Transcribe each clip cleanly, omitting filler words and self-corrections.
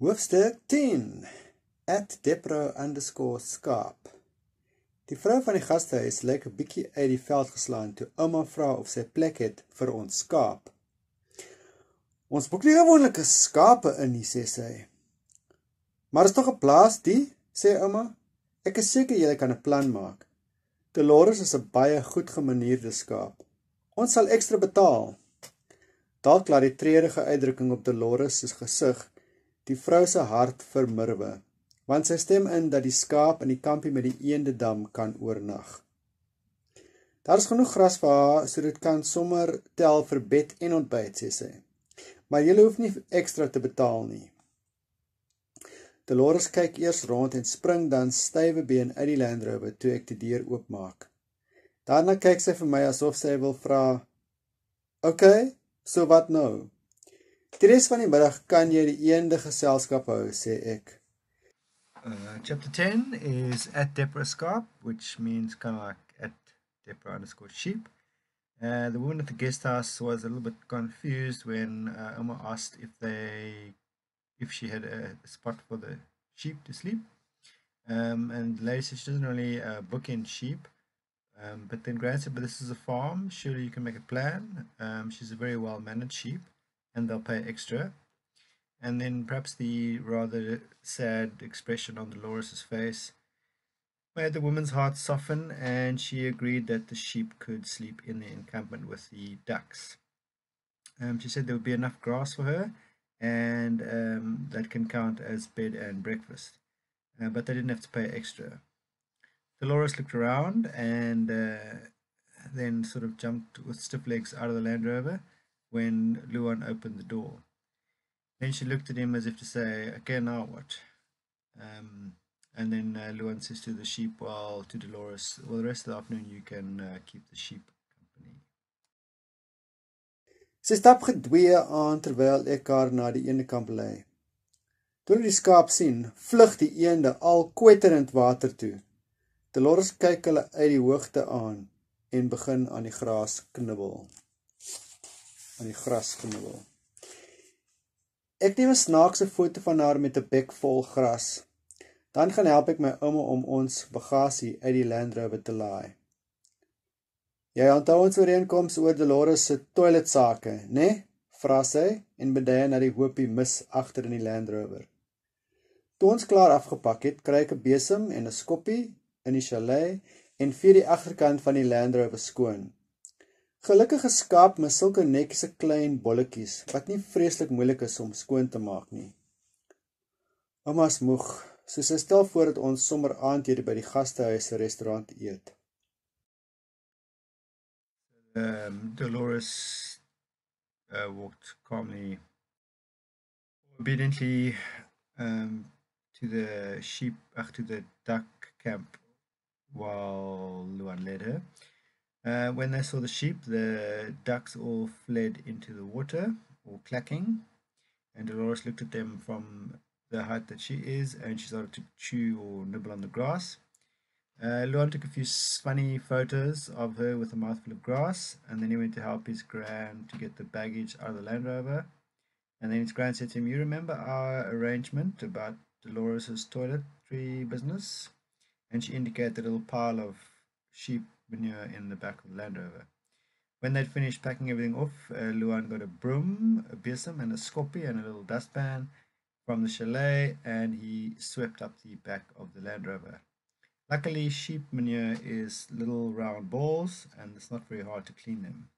Hoofstuk 10 @Depro_skape. Die vrou van die gastehuis lyk 'n bietjie uit die veld geslaan toe ouma vra of sy plek het vir ons skaap. Ons boek nie gewoonlik skape in nie, sê sy. Maar is tog 'n plaas die, sê ouma. Ek is seker julle kan 'n plan maak. Dolores is 'n baie goed gemanierde skaap. Ons sal ekstra betaal. Dalk laat die treurige uitdrukking op Dolores se gesig die vrou se hart vermurwe, want sy stem in dat die skaap in die kampie met die eendedam kan oornag. Daar is genoeg gras vir haar, so dit kan sommer tel vir bed en ontbyt, sê sy. Maar julle hoef nie ekstra te betaal nie. Dolores kyk eers rond en spring dan stywe been uit die Land Rover toe ek die deur oopmaak. Daarna kyk sy vir my asof sy wil vra, "Oké, so wat nou? Die res van die middag kan jy die eende geselskap hou," sê ek. Chapter 10 is @Depro_skape, which means kind of like @Depro_sheep. The woman at the guest house was a little bit confused when Oma asked if she had a spot for the sheep to sleep. And the lady said she doesn't really book in sheep. But then Gran said, "But this is a farm, surely you can make a plan." She's a very well-mannered sheep, and they'll pay extra. And then perhaps the rather sad expression on Dolores' face made the woman's heart soften, and she agreed that the sheep could sleep in the encampment with the ducks. She said there would be enough grass for her, and that can count as bed and breakfast. But they didn't have to pay extra. Dolores looked around and then sort of jumped with stiff legs out of the Land Rover when Luan opened the door. Then she looked at him as if to say, "Okay, now what?" And then Luan says to the sheep, to Dolores, "Well, the rest of the afternoon you can keep the sheep company." Sy stap gedwee aan terwyl ek haar na die eendekamp lei. Toe die skaap sien, vlug die eende al kwetterend water toe. Dolores kyk hulle uit die hoogte aan en begin aan die gras knibbel. Ek neem 'n snaakse foto van haar met 'n bek vol gras. Dan gaan help ek my ouma om ons bagasie uit die Land Rover te laai. "Jy onthou ons ooreenkoms oor Dolores se toiletsake, né?" vra sy en bedui na die hoopie mis agter in die Land Rover. Toe ons klaar afgepak het, kry ek 'n besem en 'n skoppie in die chalet en vee die agterkant van die Land Rover skoon. Gelukkige skaap met sulke netjiese klein bolletjies, wat nie vreeslik moeilik is om skoon te maak nie. Ouma's moeg, so sy stel voor dat ons sommer aandete by die gastehuis se restaurant eet. Dolores walked calmly, obediently to the duck camp while Luan led her. When they saw the sheep, the ducks all fled into the water, all clacking, and Dolores looked at them from the height that she is, and she started to chew or nibble on the grass. Luan took a few funny photos of her with a mouthful of grass, and then he went to help his gran to get the baggage out of the Land Rover. And then his gran said to him, "You remember our arrangement about Dolores' toiletry business?" And she indicated a little pile of sheep manure in the back of the Land Rover. When they'd finished packing everything off, Luan got a broom, a besom, and a scoppy and a little dustpan from the chalet, and he swept up the back of the Land Rover. Luckily, sheep manure is little round balls, and it's not very hard to clean them.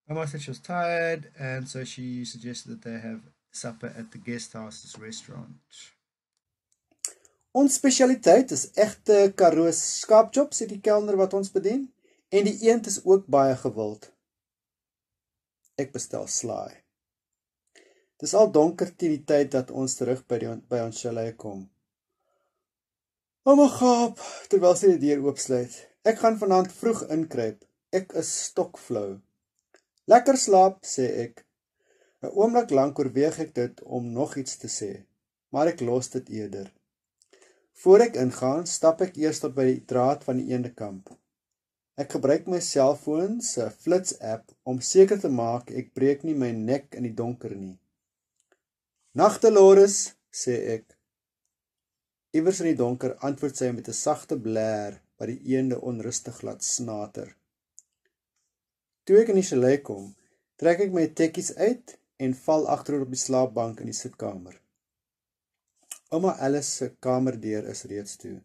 Mama said she was tired, and so she suggested that they have supper at the guest house's restaurant. Ons spesialiteit is egte Karoo skaapchop, sê die kelner wat ons bedien, en die eend is ook baie gewild. Ek bestel slaai. Dis al donker teen die tyd dat ons terug by ons chalet kom. "Ouma gaap," terwyl sy die deur oopsluit. "Ek gaan vanaand vroeg inkruip. Ek is stokflou." "Lekker slaap," sê ek. 'n Oomblik lank oorweeg ek dit om nog iets te sê, maar ek los dit eerder. Voor ek ingaan, stap ek eers tot by die draad van die eendekamp. Ek gebruik my selfoon se flits app om seker te maak ek breek nie my nek in die donker nie. Nag Dolores, sê ek. Iewers in die donker antwoord sy met 'n sagte blaar wat die eende onrustig laat snater. Toe ek in die chalet kom, trek ek my tekkies uit en val agteroor op die slaapbank in die sitkamer. Ouma Alice se kamerdeur is reeds toe.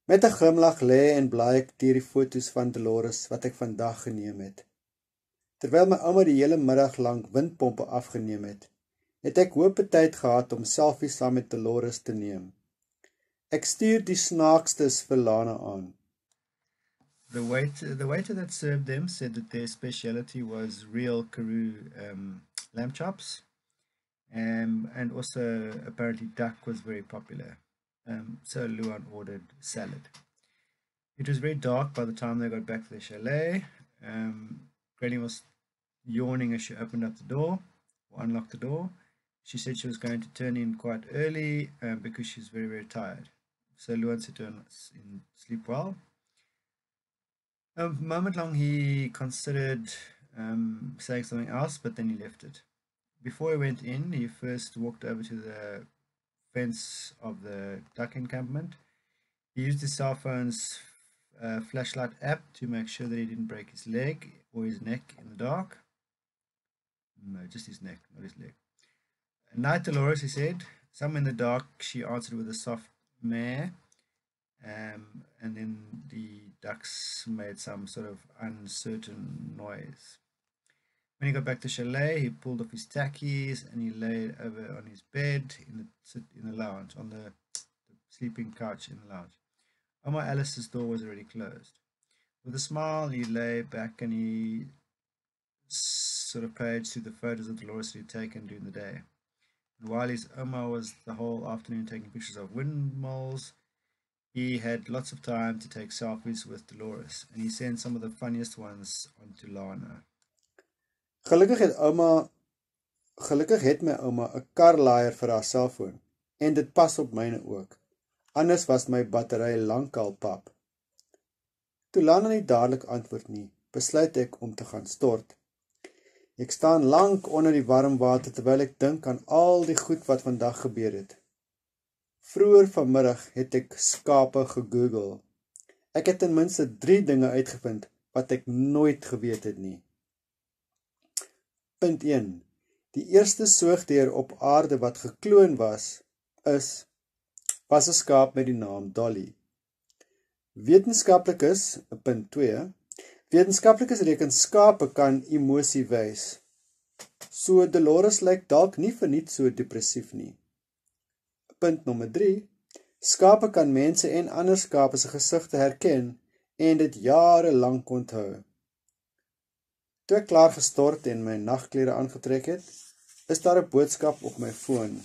Met 'n glimlag lê en blaai ek deur die foto's van Dolores wat ek vandag geneem het. Terwyl my ouma die hele middag lank windpompe afgeneem het, het ek hoop tyd gehad om selfies saam met Dolores te neem. Ek stuur die snaakstes vir Lana aan. The waiter that served them said that their speciality was real Karoo lamb chops, and also apparently duck was very popular. So Luan ordered salad. It was very dark by the time they got back to the chalet. Granny was yawning as she opened up the door, or unlocked the door. She said she was going to turn in quite early because she's very, very tired. So Luan said to her, sleep well. A moment long he considered saying something else, but then he left it. Before he went in, he first walked over to the fence of the duck encampment. He used his cell phone's flashlight app to make sure that he didn't break his leg or his neck in the dark. No, just his neck, not his leg. Night Dolores, he said. Somewhere in the dark, she answered with a soft meh. And then the ducks made some sort of uncertain noise. When he got back to chalet, he pulled off his tackies and he lay over on his bed in the lounge, on the sleeping couch in the lounge. Oma Alice's door was already closed. With a smile, he lay back and he sort of paged through the photos that Dolores had taken during the day. And while his Oma was the whole afternoon taking pictures of windmills, he had lots of time to take selfies with Dolores, and he sent some of the funniest ones onto Lana. Gelukkig het my ouma 'n karlaaier vir haar selfoon en dit pas op myne ook. Anders was my battery lankal pap. Toe Lana nie dadelik antwoord nie, besluit ek om te gaan stort. Ek staan lank onder die warm water terwyl ek dink aan al die goed wat vandag gebeur het. Vroeër vanmiddag het ek skape gegoogel. Ek het ten minste 3 dinge uitgevind wat ek nooit geweet het nie. Punt 1. Die eerste soogdier op aarde wat gekloon was 'n skaap met die naam Dolly. Wetenskaplikes, punt 2. Wetenskaplikes reken skape kan emosie wys. So Dolores lyk dalk nie verniet so depressief nie. Punt nommer 3. Skape kan mense en ander skape se gesigte herken en dit jare lank onthou. Toe ek klaar gestort en my nagklere aangetrek het, is daar 'n boodskap op my foon.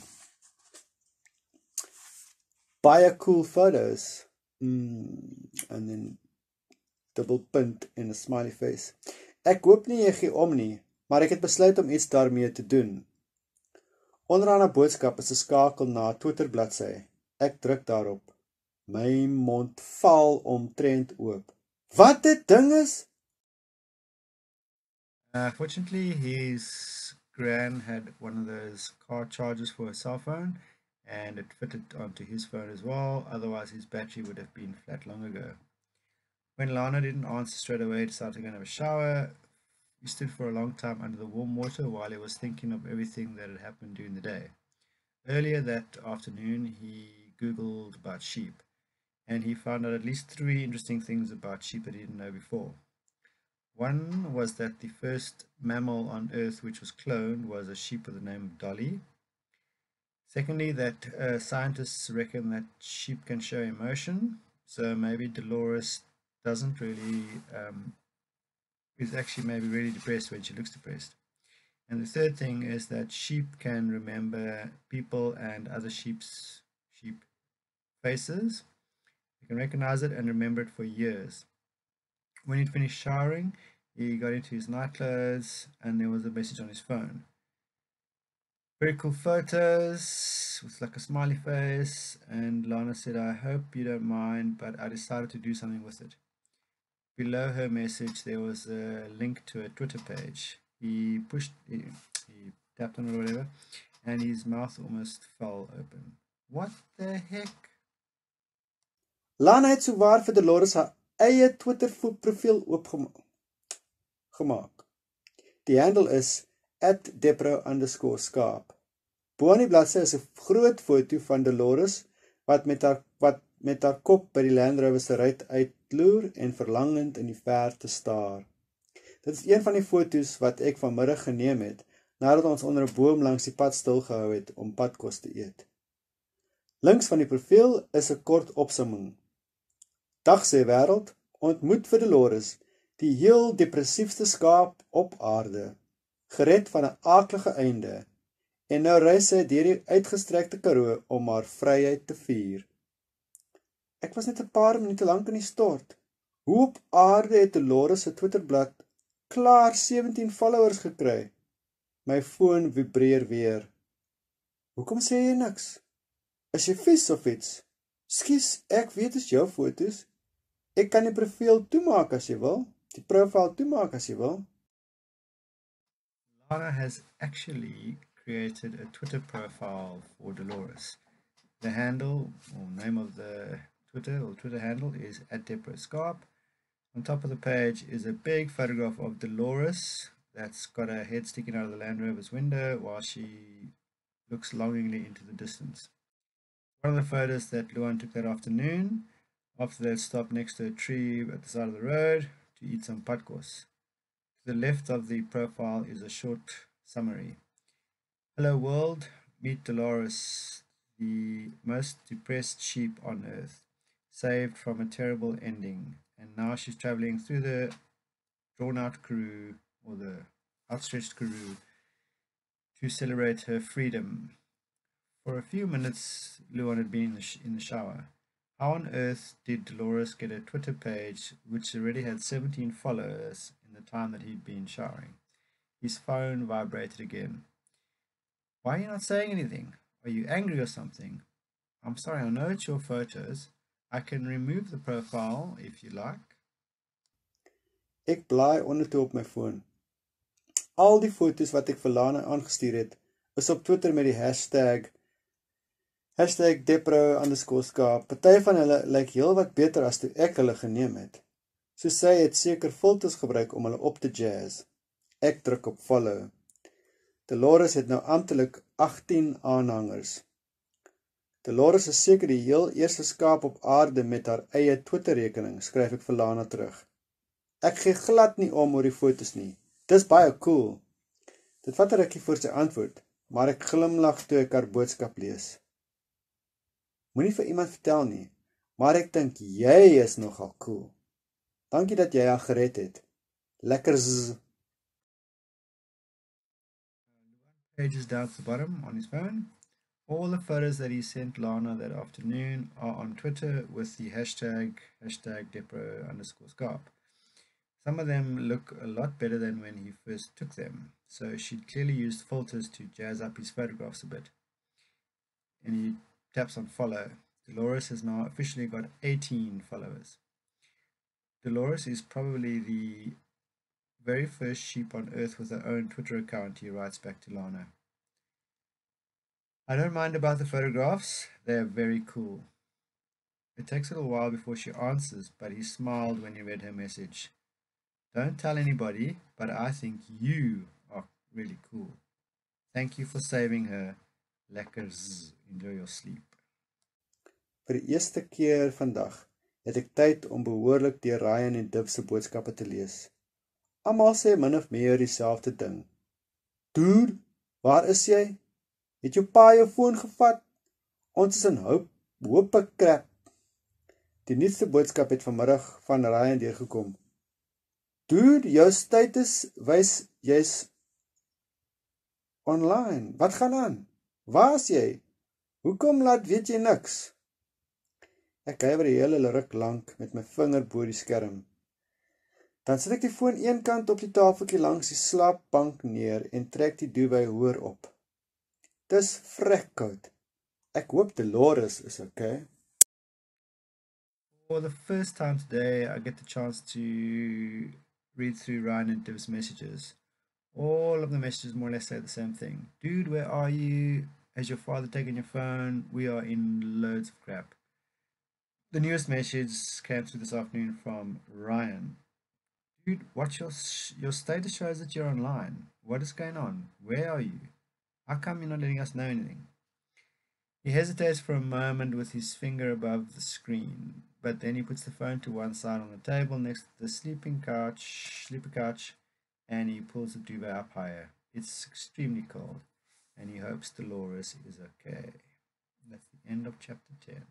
Baie cool photos. En dan dubbelpunt en 'n smiley face. Ek hoop nie jy gee om nie, maar ek het besluit om iets daarmee te doen. Onderaan 'n boodskap is 'n skakel na 'n Twitter bladsy. Ek druk daarop. My mond val omtrent oop. Wat dit ding is? Fortunately, his gran had one of those car chargers for a cell phone, and it fitted onto his phone as well. Otherwise, his battery would have been flat long ago. When Lana didn't answer straight away, he decided to go and have a shower. He stood for a long time under the warm water while he was thinking of everything that had happened during the day. Earlier that afternoon, he Googled about sheep, and he found out at least 3 interesting things about sheep that he didn't know before. One was that the first mammal on Earth which was cloned was a sheep with the name of Dolly. Secondly, that scientists reckon that sheep can show emotion, so maybe Dolores doesn't really, is actually maybe really depressed when she looks depressed. And the third thing is that sheep can remember people and other sheep faces. They can recognize it and remember it for years. When he'd finished showering, he got into his nightclothes and there was a message on his phone. Very cool photos with like a smiley face, and Lana said, I hope you don't mind, but I decided to do something with it. Below her message there was a link to a Twitter page. He tapped on it or whatever, and his mouth almost fell open. What the heck? Lana het sowaar vir Dolores haar eie Twitter profiel oopgemaak. Die handle is @depro_skaap. Bo aan die bladsy is 'n groot foto van Dolores wat met haar kop by die Land Rover se ruit uitloer en verlangend in die verte staar. Dit is een van die foto's wat ek vanmiddag geneem het, nadat ons onder 'n boom langs die pad stilgehou het om padkos te eet. Links van die profiel is 'n kort opsomming. Dag sê wêreld, ontmoet vir Dolores, die heel depressiefste skaap op aarde, gered van 'n aaklige einde, en nou reis sy deur die uitgestrekte Karoo om haar vryheid te vier. Ek was net 'n paar minute lank in die stort. Hoe op aarde het Dolores se Twitterblad klaar 17 followers gekry? My foon vibreer weer. Hoekom sê jy niks? Is jy vies of iets? Skus, ek weet dis jou foto's. Ek kan die profiel toemaak as jy wil. Die profiel toemaak as jy wil. Lana has actually created a Twitter profile for Dolores. The handle or name of the Twitter handle is @depro_skaap. On top of the page is a big photograph of Dolores that's got her head sticking out of the Land Rover's window while she looks longingly into the distance. One of the photos that Luan took that afternoon after they'd stopped next to a tree at the side of the road to eat some padkos. To the left of the profile is a short summary. Hello world, meet Dolores, the most depressed sheep on earth, saved from a terrible ending, and now she's traveling through the drawn-out Karoo, or the outstretched Karoo, to celebrate her freedom. For a few minutes, Luan had been in the shower. How on earth did Dolores get a Twitter page which already had 17 followers in the time that he'd been showering? His phone vibrated again. Why are you not saying anything? Are you angry or something? I'm sorry, I know it's your photos. I can remove the profile if you like. Ek blaai ondertoe op my foon. Al die foto's wat ek vir Lana aangestuur het, is op Twitter met die hashtag #depro_skaap. Party van hulle lyk heel wat beter as toe ek hulle geneem het. So sy het seker filters gebruik om hulle op te jazz. Ek druk op follow. Dolores het nou amptelik 18 aanhangers. Dolores is seker die heel eerste skaap op aarde met haar eie Twitter-rekening, skryf ek vir Lana terug. Ek gee glad nie om oor die foto's nie. Dis baie cool. Dit vat 'n rukkie voor sy antwoord, maar ek glimlag toe ek haar boodskap lees. Moenie vir iemand vertel nie, maar ek dink jy is nogal cool. Dankie dat jy haar gered het. Lekker zzz. Pages down to the bottom on his phone. All the photos that he sent Lana that afternoon are on Twitter with the hashtag #depro_skaap. Some of them look a lot better than when he first took them, so she'd clearly used filters to jazz up his photographs a bit. And he taps on follow. Dolores has now officially got 18 followers. Dolores is probably the very first sheep on earth with her own Twitter account, he writes back to Lana. I don't mind about the photographs, they're very cool. It takes a little while before she answers, but he smiled when he read her message. Don't tell anybody, but I think you are really cool. Thank you for saving her. Lekker zzz, enjoy your sleep. Vir die eerste keer vandag het ek tyd om behoorlik deur Ryan en Dib se boodskappe te lees. Almal sê min of meer dieselfde ding. Dude, waar is jy? Het jou pa jou foon gevat? Ons is in hope crap. Die nuutste boodskap het vanmiddag van Ryan deurgekom. Dude, jou status wys jy's online. Wat gaan aan? Waar is jy? Hoekom laat weet jy niks? Ek huiwer die hele ruk lank met my vinger bo die skerm. Dan sit ek die foon een kant op die tafeltjie langs die slaapbank neer en trek die duvet hoër op. Dis vrek koud. Ek hoop Dolores is okay. For the first time today, I get the chance to read through Ryan and Div's messages. All of the messages more or less say the same thing. Dude, where are you? Has your father taken your phone? We are in loads of crap. The newest message came through this afternoon from Ryan. Dude, watch your status shows that you're online. What is going on? Where are you? How come you're not letting us know anything? He hesitates for a moment with his finger above the screen, but then he puts the phone to one side on the table next to the sleeper couch, and he pulls the duvet up higher. It's extremely cold, and he hopes Dolores is okay. That's the end of chapter 10.